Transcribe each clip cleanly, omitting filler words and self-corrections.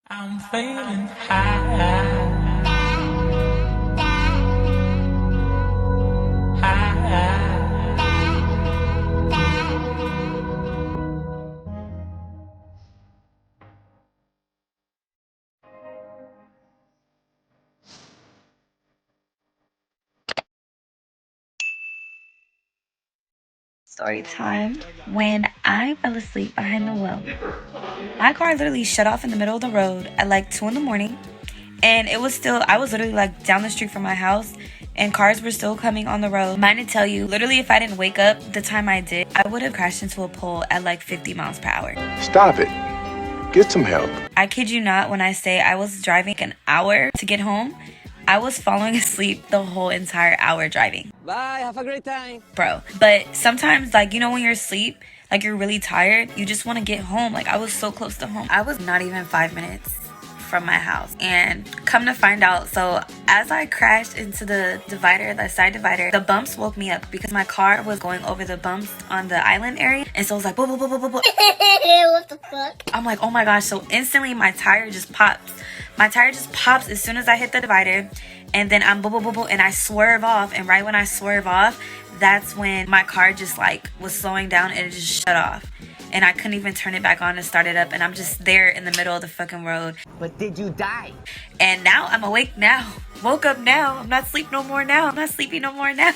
I'm feeling high. Story time. When I fell asleep behind the wheel, my car literally shut off in the middle of the road at like 2 in the morning. And I was literally like down the street from my house, and cars were still coming on the road. Mine to tell you, literally, if I didn't wake up the time I did, I would have crashed into a pole at like 50 miles per hour. Stop it. Get some help. I kid you not when I say I was driving an hour to get home. I was falling asleep the whole entire hour driving. Bye, have a great time. Bro. But sometimes, like, when you're asleep, like you're really tired, you just want to get home. Like, I was so close to home. I was not even 5 minutes from my house. And come to find out, so as I crashed into the divider, the side divider, the bumps woke me up because my car was going over the bumps on the island area. And so it was like, boop, boop, boop, boop, boop, boop. What the fuck? I'm like, oh my gosh. So instantly my tire just pops. My tire just pops as soon as I hit the divider. And then I'm boop, boop, boop, boop, and I swerve off. And right when I swerve off, that's when my car just like was slowing down and it just shut off. And I couldn't even turn it back on and start it up. And I'm just there in the middle of the fucking road. But did you die? And now I'm awake now. Woke up now. I'm not asleep no more now. I'm not sleepy no more now.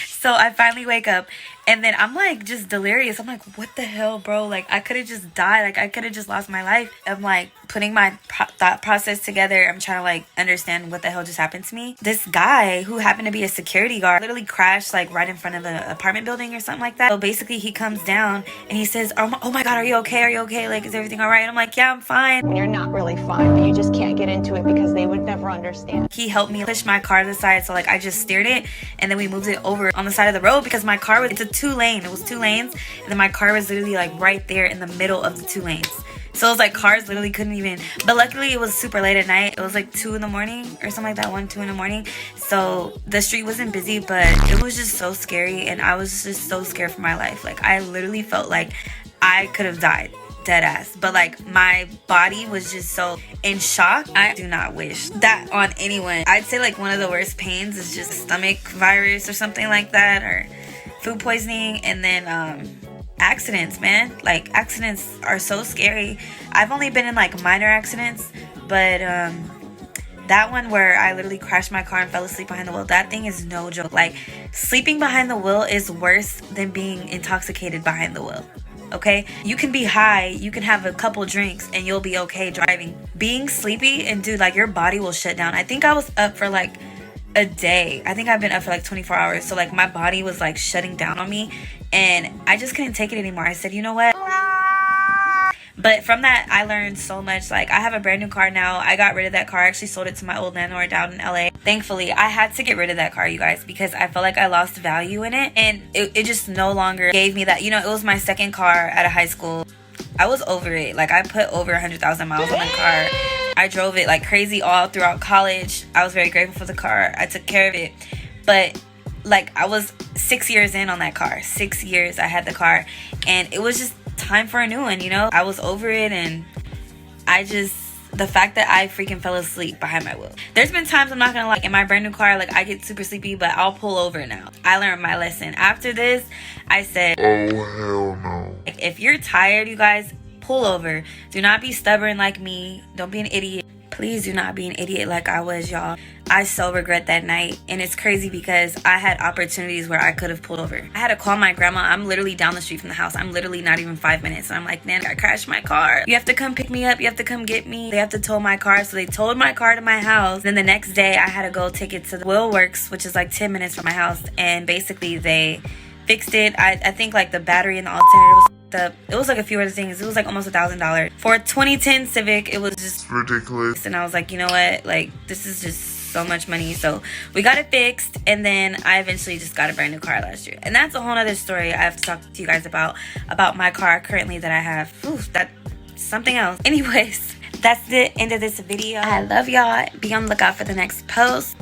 So I finally wake up. And then I'm like just delirious. I'm like, what the hell, bro? Like, I could have just died. Like, I could have just lost my life. I'm like putting my thought process together. I'm trying to like understand what the hell just happened to me. This guy who happened to be a security guard literally crashed like right in front of an apartment building or something like that. So basically he comes down and he says, oh my God, are you okay? Are you okay? Like, is everything all right? And I'm like, yeah, I'm fine. You're not really fine, but you just can't get into it because they would never understand. He helped me push my car to the side. So like I just steered it and then we moved it over on the side of the road because my car it's a 2-lane. It was 2 lanes. And then my car was literally like right there in the middle of the 2 lanes. So it was like cars literally couldn't even, but luckily it was super late at night. It was like 2 in the morning or something like that, 1, 2 in the morning. So the street wasn't busy, but it was just so scary. And I was just so scared for my life. Like I literally felt like I could have died. Dead ass. But like my body was just so in shock. I do not wish that on anyone. I'd say like one of the worst pains is just stomach virus or something like that, or food poisoning. And then accidents, man. Like accidents are so scary. I've only been in like minor accidents, but that one where I literally crashed my car and fell asleep behind the wheel, that thing is no joke. Like sleeping behind the wheel is worse than being intoxicated behind the wheel. Okay, you can be high, you can have a couple drinks and you'll be okay driving. Being sleepy, and dude, like your body will shut down. I think I was up for like a day. I think I've been up for like 24 hours. So like my body was like shutting down on me and I just couldn't take it anymore. I said, you know what? But from that, I learned so much. Like, I have a brand new car now. I got rid of that car. I actually sold it to my old landlord down in LA. Thankfully, I had to get rid of that car, you guys, because I felt like I lost value in it. And it just no longer gave me that. You know, it was my second car out of high school. I was over it. Like, I put over 100,000 miles on the car. I drove it like crazy all throughout college. I was very grateful for the car. I took care of it. But like, I was 6 years in on that car. 6 years I had the car. And it was just time for a new one, you know? I was over it, and the fact that I freaking fell asleep behind my wheel. There's been times, I'm not gonna lie, in my brand new car, like I get super sleepy, but I'll pull over now. I learned my lesson. After this, I said, oh hell no. Like, if you're tired, you guys, pull over. Do not be stubborn like me. Don't be an idiot. Please do not be an idiot like I was, y'all. I so regret that night. And it's crazy because I had opportunities where I could have pulled over. I had to call my grandma. I'm literally down the street from the house. I'm literally not even 5 minutes. And I'm like, man, I crashed my car. You have to come pick me up. You have to come get me. They have to tow my car. So they towed my car to my house. Then the next day I had to go take it to the Wheel Works, which is like 10 minutes from my house. And basically they fixed it. I think like the battery and the alternator was up. It was like a few other things. It was like almost $1,000 for a 2010 Civic. It was just ridiculous. And I was like, you know what? Like, this is just so much money. So we got it fixed, and then I eventually just got a brand new car last year. And that's a whole other story I have to talk to you guys about my car currently that I have. Oof, that's something else. Anyways, that's the end of this video. I love y'all. Be on the lookout for the next post.